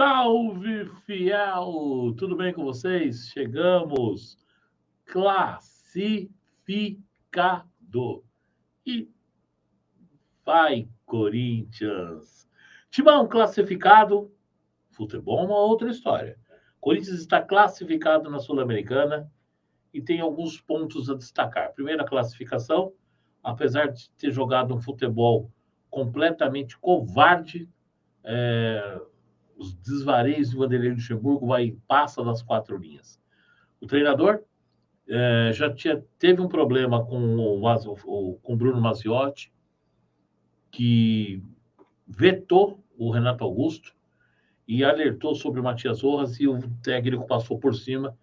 Salve, fiel! Tudo bem com vocês? Chegamos classificado. E vai, Corinthians! Timão classificado, futebol é uma outra história. Corinthians está classificado na Sul-Americana e tem alguns pontos a destacar. Primeiro, a classificação, apesar de ter jogado um futebol completamente covarde, os desvareios de Vanderlei Luxemburgo passa das quatro linhas. O treinador teve um problema com o Bruno Mazziotti, que vetou o Renato Augusto e alertou sobre o Matias Rojas, e o técnico passou por cima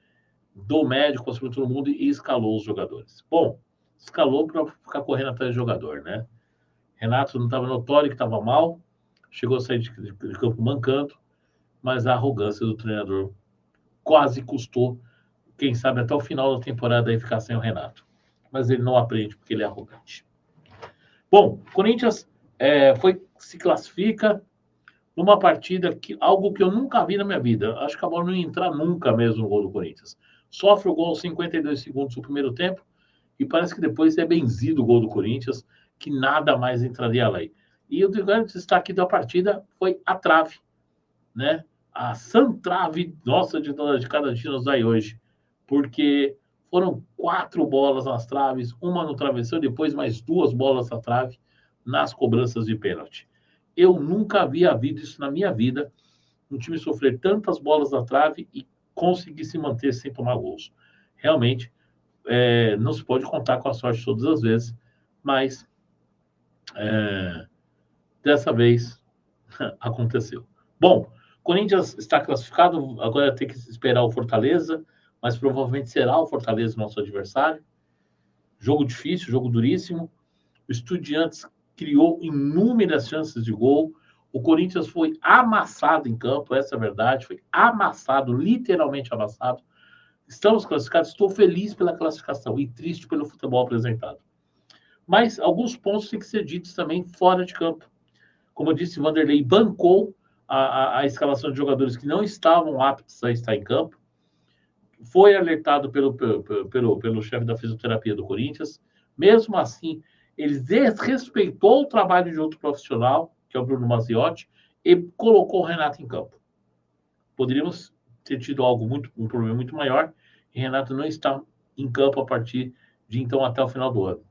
do médico, passou por todo mundo e escalou os jogadores. Bom, escalou para ficar correndo atrás de jogador, né? Renato não estava notório que estava mal, chegou a sair de campo mancando, mas a arrogância do treinador quase custou, quem sabe até o final da temporada, aí ficar sem o Renato. Mas ele não aprende porque ele é arrogante. Bom, Corinthians se classifica numa partida algo que eu nunca vi na minha vida. Acho que a bola não ia entrar nunca mesmo no gol do Corinthians. Sofre o gol aos 52 segundos do primeiro tempo e parece que depois é benzido o gol do Corinthians, que nada mais entraria além. E o grande destaque da partida foi a trave, né? A santrave nossa de cada dia nos dá hoje, porque foram 4 bolas nas traves, uma no travessão, depois mais 2 bolas na trave nas cobranças de pênalti. Eu nunca havia visto isso na minha vida, um time sofrer tantas bolas na trave e conseguir se manter sem tomar gols. Realmente, não se pode contar com a sorte todas as vezes, mas dessa vez aconteceu. Bom, Corinthians está classificado, agora tem que esperar o Fortaleza, mas provavelmente será o Fortaleza nosso adversário. Jogo difícil, jogo duríssimo. O Estudiantes criou inúmeras chances de gol. O Corinthians foi amassado em campo, essa é a verdade, foi amassado, literalmente amassado. Estamos classificados, estou feliz pela classificação e triste pelo futebol apresentado. Mas alguns pontos têm que ser ditos também fora de campo. Como eu disse, Vanderlei bancou a escalação de jogadores que não estavam aptos a estar em campo. Foi alertado pelo chefe da fisioterapia do Corinthians. Mesmo assim, ele desrespeitou o trabalho de outro profissional, que é o Bruno Mazziotti, e colocou o Renato em campo. Poderíamos ter tido um problema muito maior, e Renato não está em campo a partir de então até o final do ano.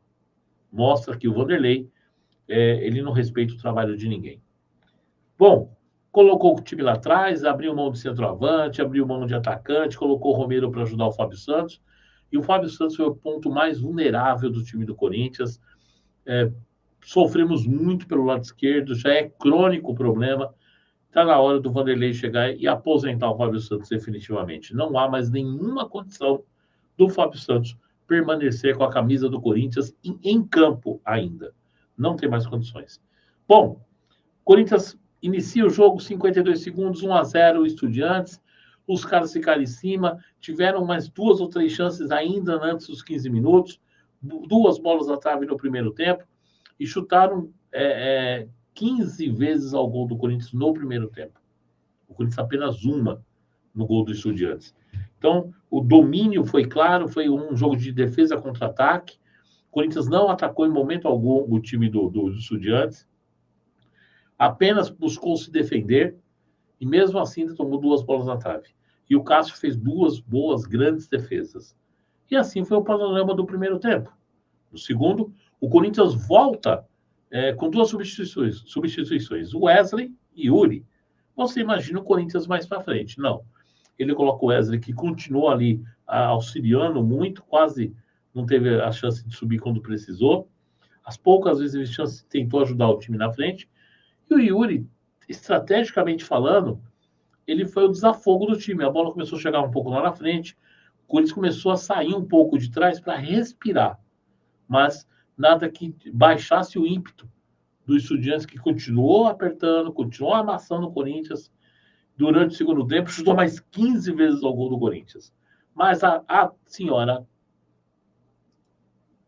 Mostra que o Vanderlei ele não respeita o trabalho de ninguém. Bom, colocou o time lá atrás, abriu mão de centroavante, abriu mão de atacante, colocou o Romero para ajudar o Fábio Santos. E o Fábio Santos foi o ponto mais vulnerável do time do Corinthians. Sofremos muito pelo lado esquerdo, já é crônico o problema. Está na hora do Vanderlei chegar e aposentar o Fábio Santos definitivamente. Não há mais nenhuma condição do Fábio Santos permanecer com a camisa do Corinthians em campo ainda. Não tem mais condições. Bom, Corinthians inicia o jogo, 52 segundos, 1-0, Estudiantes. Os caras ficaram em cima, tiveram mais 2 ou 3 chances ainda antes dos 15 minutos, 2 bolas na trave no primeiro tempo, e chutaram 15 vezes ao gol do Corinthians no primeiro tempo. O Corinthians apenas uma no gol do Estudiantes. Então, o domínio foi claro, foi um jogo de defesa contra ataque. O Corinthians não atacou em momento algum o time do Estudiantes, apenas buscou se defender e mesmo assim tomou 2 bolas na trave. E o Cássio fez 2 boas, grandes defesas. E assim foi o panorama do primeiro tempo. No segundo, o Corinthians volta com 2 substituições, Wesley e Yuri. Você imagina o Corinthians mais para frente. Não. Ele coloca o Wesley, que continuou ali auxiliando muito, quase não teve a chance de subir quando precisou. As poucas vezes teve chance, tentou ajudar o time na frente. E o Yuri, estrategicamente falando, ele foi o desafogo do time. A bola começou a chegar um pouco lá na frente, o Corinthians começou a sair um pouco de trás para respirar. Mas nada que baixasse o ímpeto do Estudiantes, que continuou apertando, continuou amassando o Corinthians. Durante o segundo tempo, chutou mais 15 vezes ao gol do Corinthians. Mas a senhora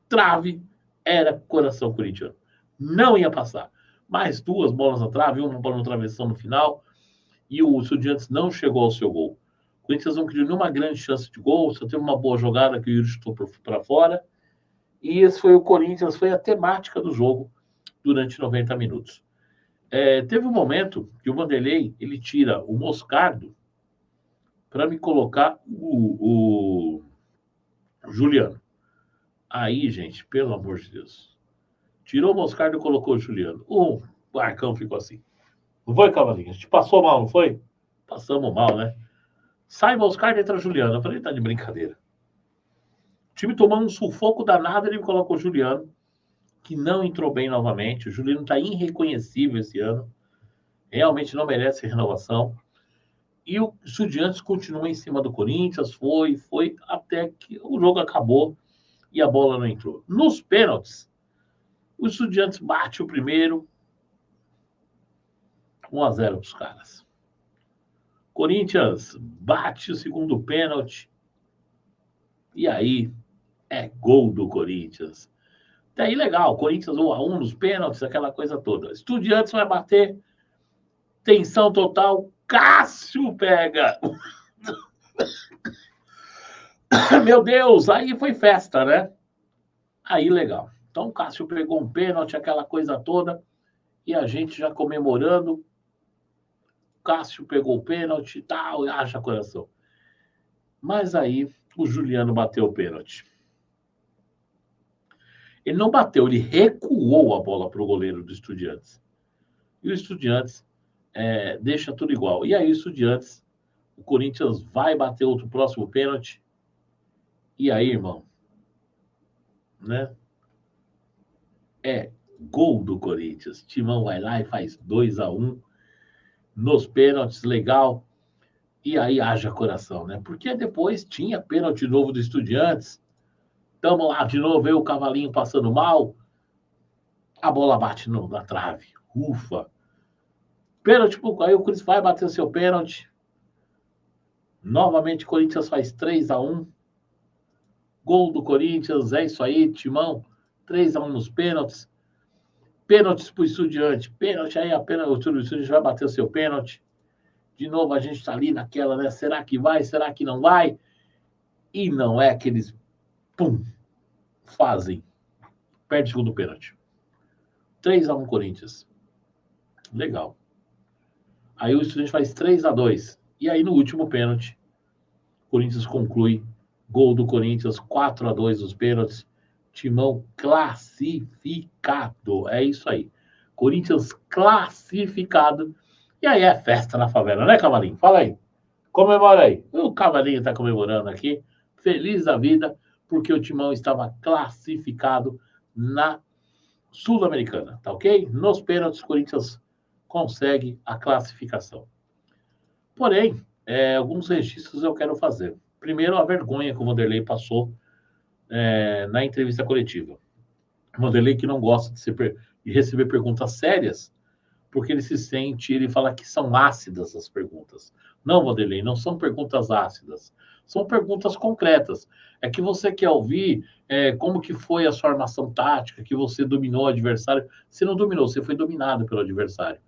trave era coração corintiano. Não ia passar. Mais 2 bolas na trave, uma bola no travessão no final. e o Estudiantes não chegou ao seu gol. O Corinthians não criou nenhuma grande chance de gol, só teve uma boa jogada que o Yuri chutou para fora. E esse foi o Corinthians, foi a temática do jogo durante 90 minutos. Teve um momento que o Vanderlei ele tira o Moscardo para me colocar o Juliano. Aí, gente, pelo amor de Deus. Tirou o Moscardo e colocou o Juliano. O Marcão ficou assim. Não foi, Cavalinho? A gente passou mal, não foi? Passamos mal, né? Sai Moscardo e entra Juliano. Eu falei, tá de brincadeira. O time tomando um sufoco danado, ele me colocou o Juliano, que não entrou bem novamente. O Juliano tá irreconhecível esse ano. Realmente não merece renovação. E o Estudiantes continua em cima do Corinthians, foi, até que o jogo acabou e a bola não entrou. Nos pênaltis, o Estudiantes bate o primeiro, 1-0 para os caras. Corinthians bate o segundo pênalti, e aí é gol do Corinthians. Daí legal, Corinthians 1-1 nos pênaltis, aquela coisa toda. Estudiantes vai bater, tensão total, Cássio pega. Meu Deus, aí foi festa, né? Aí legal. Então o Cássio pegou um pênalti, aquela coisa toda, e a gente já comemorando. Cássio pegou o pênalti e tal, e haja coração. Mas aí o Juliano bateu o pênalti. Ele não bateu, ele recuou a bola para o goleiro do Estudiantes. E o Estudiantes deixa tudo igual. E aí o Estudiantes, o Corinthians vai bater outro próximo pênalti. E aí, irmão, né? Gol do Corinthians. Timão vai lá e faz 2-1 nos pênaltis, legal. E aí haja coração, né? Porque depois tinha pênalti novo do Estudiantes. Tamo lá de novo, veio o Cavalinho passando mal. A bola bate na trave. Ufa. Pênalti, aí o Corinthians vai bater o seu pênalti. Novamente o Corinthians faz 3-1. Gol do Corinthians, é isso aí, Timão. 3-1 nos pênaltis. Pênaltis pro Estudiante. Pênalti aí, o Estudiante vai bater o seu pênalti. De novo a gente tá ali naquela, né? Será que vai? Será que não vai? E não é que eles, fazem. Perde o segundo pênalti. 3-1 Corinthians. Legal. Aí o Estudiante faz 3-2. E aí no último pênalti, o Corinthians conclui. Gol do Corinthians, 4-2 nos pênaltis. Timão classificado. É isso aí. Corinthians classificado. E aí é festa na favela, né, Cavalinho? Fala aí. Comemora aí. O Cavalinho tá comemorando aqui. Feliz da vida, porque o Timão estava classificado na Sul-Americana, tá ok? Nos pênaltis, o Corinthians consegue a classificação. Porém, alguns registros eu quero fazer. Primeiro, a vergonha que o Vanderlei passou na entrevista coletiva. O Vanderlei que não gosta de receber perguntas sérias, porque ele fala que são ácidas as perguntas. Não, Vanderlei, não são perguntas ácidas. São perguntas concretas. É que você quer ouvir como que foi a sua armação tática, que você dominou o adversário. Você não dominou, você foi dominado pelo adversário.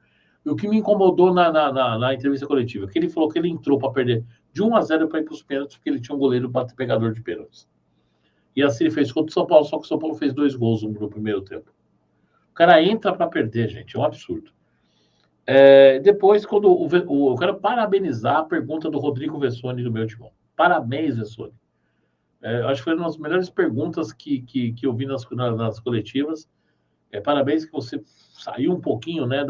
E o que me incomodou na entrevista coletiva, que ele falou que ele entrou para perder de 1-0 para ir para os pênaltis, porque ele tinha um goleiro pegador de pênaltis. E assim ele fez contra o São Paulo, só que o São Paulo fez 2 gols no primeiro tempo. O cara entra para perder, gente, é um absurdo. Depois, quando eu quero parabenizar a pergunta do Rodrigo Vessoni do meu timão. Parabéns, Vessoni. Acho que foi uma das melhores perguntas que eu vi nas coletivas. Parabéns que você saiu um pouquinho, né,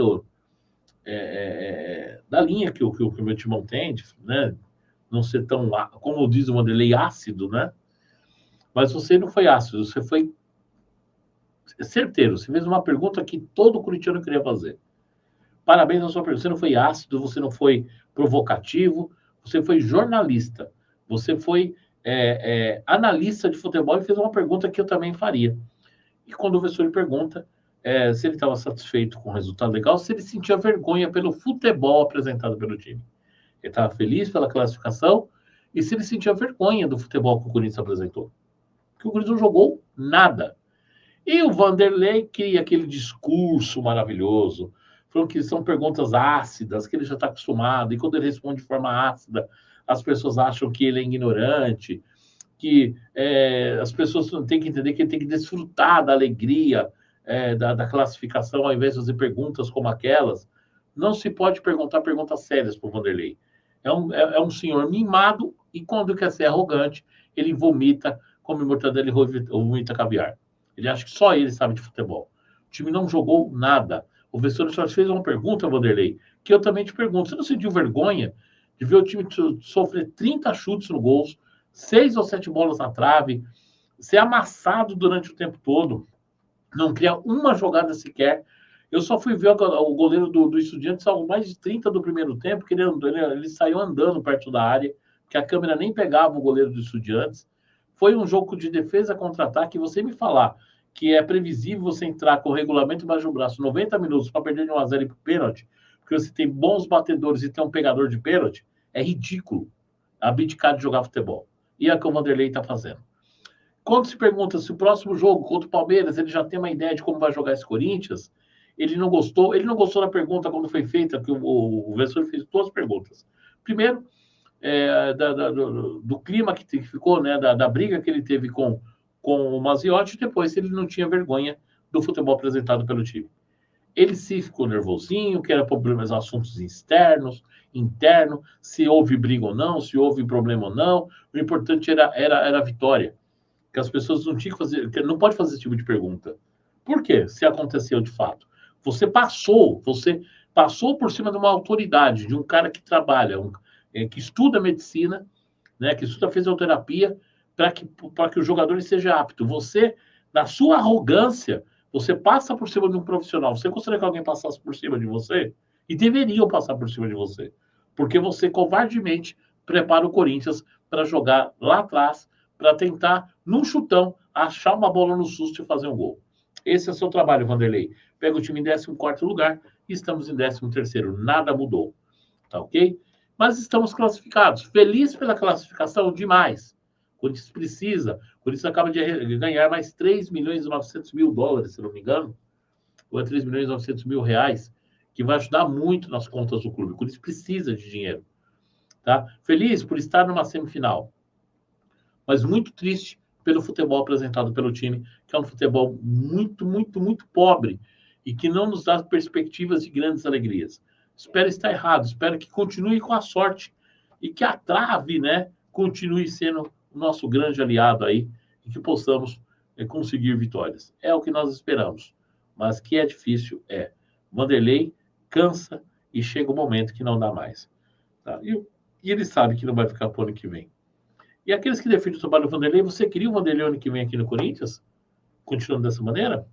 da linha que o meu timão tem, né? Não ser tão, como diz o Vanderlei, ácido, né? Mas você não foi ácido, você foi certeiro. Você fez uma pergunta que todo corintiano queria fazer. Parabéns na sua pergunta. Você não foi ácido, você não foi provocativo, você foi jornalista. Você foi analista de futebol e fez uma pergunta que eu também faria. E quando o professor pergunta se ele estava satisfeito com o resultado legal, se ele sentia vergonha pelo futebol apresentado pelo time. Ele estava feliz pela classificação e se ele sentia vergonha do futebol que o Corinthians apresentou. Porque o Corinthians não jogou nada. E o Vanderlei cria aquele discurso maravilhoso, falou que são perguntas ácidas, que ele já está acostumado, e quando ele responde de forma ácida, as pessoas acham que ele é ignorante, que as pessoas têm que entender que ele tem que desfrutar da alegria da classificação, ao invés de fazer perguntas como aquelas. Não se pode perguntar perguntas sérias para o Vanderlei. É um senhor mimado e, quando quer ser arrogante, ele vomita, come mortadela e vomita caviar. Ele acha que só ele sabe de futebol. O time não jogou nada. O Vessone só fez uma pergunta, Vanderlei, que eu também te pergunto. Você não sentiu vergonha de ver o time sofrer 30 chutes no gol, 6 ou 7 bolas na trave, ser amassado durante o tempo todo, não criar uma jogada sequer? Eu só fui ver o goleiro do Estudiantes ao mais de 30 do primeiro tempo, que ele saiu andando perto da área, que a câmera nem pegava o goleiro do Estudiantes. Foi um jogo de defesa contra ataque. Você me falar que é previsível você entrar com o regulamento embaixo do braço 90 minutos para perder de 1-0 e para o pênalti, porque você tem bons batedores e tem um pegador de pênalti, é ridículo abdicar de jogar futebol. E é o que o Vanderlei está fazendo. Quando se pergunta se o próximo jogo contra o Palmeiras ele já tem uma ideia de como vai jogar esse Corinthians, ele não gostou da pergunta quando foi feita, que o Vessone fez duas perguntas. Primeiro, do clima que ficou, né, da briga que ele teve com o Maziotti, e depois se ele não tinha vergonha do futebol apresentado pelo time. Ele se ficou nervosinho, que era problemas, assuntos externos, interno, se houve briga ou não, se houve problema ou não. O importante era a vitória. Que as pessoas não tinham que fazer, não pode fazer esse tipo de pergunta. Por quê? Se aconteceu de fato. Você passou por cima de uma autoridade, de um cara que trabalha, que estuda medicina, né, que estuda fisioterapia, para que o jogador seja apto. Você, na sua arrogância, você passa por cima de um profissional. Você gostaria que alguém passasse por cima de você? E deveriam passar por cima de você. Porque você covardemente prepara o Corinthians para jogar lá atrás, para tentar, num chutão, achar uma bola no susto e fazer um gol. Esse é o seu trabalho, Vanderlei. Pega o time em 14º lugar e estamos em 13º. Nada mudou. Tá ok? Mas estamos classificados. Feliz pela classificação, demais. O Corinthians precisa. O Corinthians acaba de ganhar mais 3 milhões e 900 mil dólares, se não me engano. Ou é 3 milhões e 900 mil reais, que vai ajudar muito nas contas do clube. O Corinthians precisa de dinheiro. Tá? Feliz por estar numa semifinal. Mas muito triste pelo futebol apresentado pelo time, que é um futebol muito, muito, muito pobre e que não nos dá perspectivas de grandes alegrias. Espero estar errado, espero que continue com a sorte e que a trave, né, continue sendo o nosso grande aliado aí e que possamos conseguir vitórias. É o que nós esperamos, mas que é difícil, é. Vanderlei cansa e chega o momento que não dá mais. Tá? E ele sabe que não vai ficar para o ano que vem. E aqueles que defendem o trabalho do Vanderlei, você queria o Vanderlei ano que vem aqui no Corinthians? Continuando dessa maneira?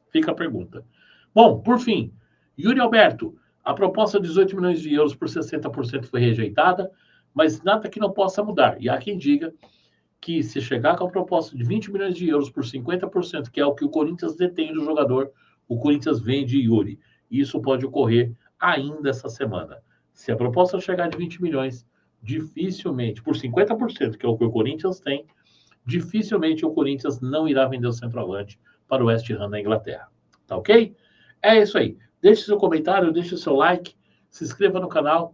Fica a pergunta. Bom, por fim, Yuri Alberto, a proposta de 18 milhões de euros por 60% foi rejeitada, mas nada que não possa mudar. E há quem diga que se chegar com a proposta de 20 milhões de euros por 50%, que é o que o Corinthians detém do jogador, o Corinthians vende Yuri. E isso pode ocorrer ainda essa semana. Se a proposta chegar de 20 milhões, dificilmente, por 50%, que é o que o Corinthians tem, dificilmente o Corinthians não irá vender o centroavante para o West Ham na Inglaterra. Tá ok? É isso aí. Deixe seu comentário, deixe seu like, se inscreva no canal.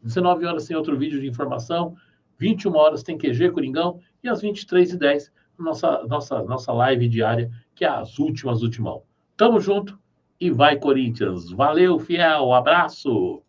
19 horas tem outro vídeo de informação, 21 horas tem QG Coringão e às 23h10 nossa live diária, que é as últimas do Timão. Tamo junto e vai Corinthians. Valeu, fiel, abraço!